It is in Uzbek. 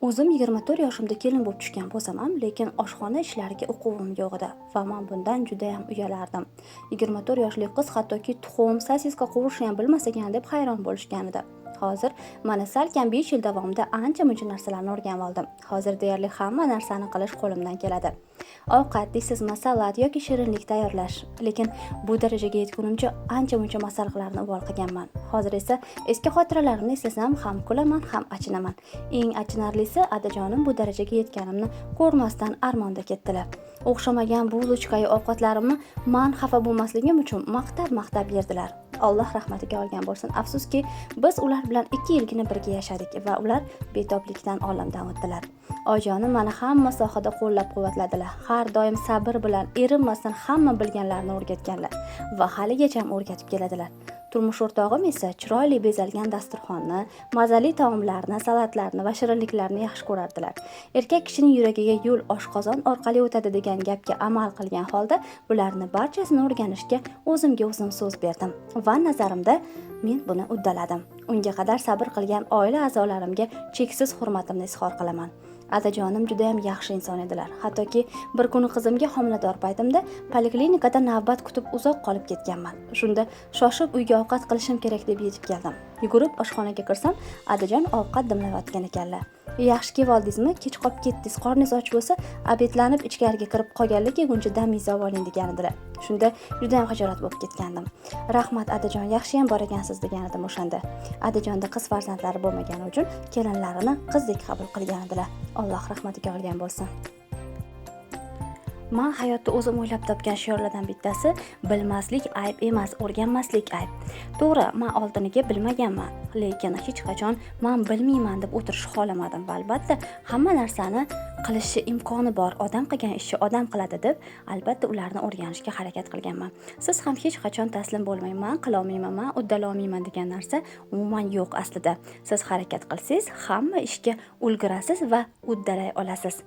O'zim 24 yoshimda kelin bo'lib tushgan bo'lsam ham, lekin oshxona ishlariga uquvim yo'q edi va men bundan juda ham uyalardim. 24 yoshli qiz hattoki tuxum, sosiska qovurishni ham bilmas ekan deb hayron bo'lishgan edi. Hozir mana salkam 5 yil davomida ancha-muncha narsalarni o'rganib oldim. Hozir deyarli hamma narsani qilish qo'limdan keladi. Ovqat deysizmi, salat yoki shirinlik tayyorlash. Lekin bu darajaga yetgunimcha ancha-muncha masalliqlarni uvol qilganman. Hozir esa eski xotiralarimni eslasam ham kulaman, ham achinaman. Eng achinarlisi, adajonim bu darajaga yetganimni ko'rmasdan armonda ketdilar. O'xshamagan bu luchkayi ovqatlarimni men xafa bo'lmasligim uchun maqtab yerdilar. Alloh rahmatiga olgan bo'lsin. Afsuski, biz ular bilan 2 yilgina birga yashadik va ular betoblikdan olamdan o'tdilar. Ojonim meni hamma sohada qo'llab-quvvatladilar. Har doim sabr bilan erinmasdan hamma bilganlarini o'rgatganlar va haligacha ham o'rgatib keladilar. Turmush o'rtog'im esa chiroyli bezalgan dasturxonni, mazali taomlarni, salatlarni va shirinliklarni yaxshi ko'rardilar. Erkak kishining yuragiga yo'l oshqozon orqali o'tadi degan gapga amal qilgan holda bularni barchasini o'rganishga o'zimga o'zim so'z berdim va nazarimda men buni uddaladim. Unga qadar sabr qilgan oila a'zolarimga cheksiz hurmatimni izhor qilaman. Adajonim juda ham yaxshi inson edilar. Hattoki bir kuni qizimga homilador paytimda poliklinikada navbat kutib uzoq qolib ketganman. Shunda shoshib uyga ovqat qilishim kerak deb yetib keldim. Yugurib oshxonaga kirsam, Adajon ovqat dimlayotgan ekanlar. Yaxshi keldingizmi? Kech qolib ketdingiz. Qorningiz och bo'lsa, obedlanib ichkariga kirib qolganlik yeguncha damingizni oling degan edilar. Shunda juda ham xijolat bo'lib ketgandim. Rahmat Adajon, yaxshi ham bor ekansiz degan edim o'shanda. Adajonda qiz farzandlari bo'lmagani uchun kelinlarini qizdek qabul qilgan edilar. Alloh rahmatiga olgan bo'lsin. Men hayotda o'zim o'ylab topgan shiorlardan bittasi bilmaslik ayb emas, o'rganmaslik ayb. To'g'ri, men oldiniga bilmaganman, lekin hech qachon men bilmayman deb o'tirish xolamadim va albatta hamma narsani qilishi imkoni bor. Odam qilgan ishni odam qiladi deb albatta ularni o'rganishga harakat qilganman. Siz ham hech qachon taslim bo'lmayman, qila olmayman, men uddala olmayman degan narsa umuman yo'q aslida. Siz harakat qilsangiz, hamma ishga ulgurasiz va uddalay olasiz.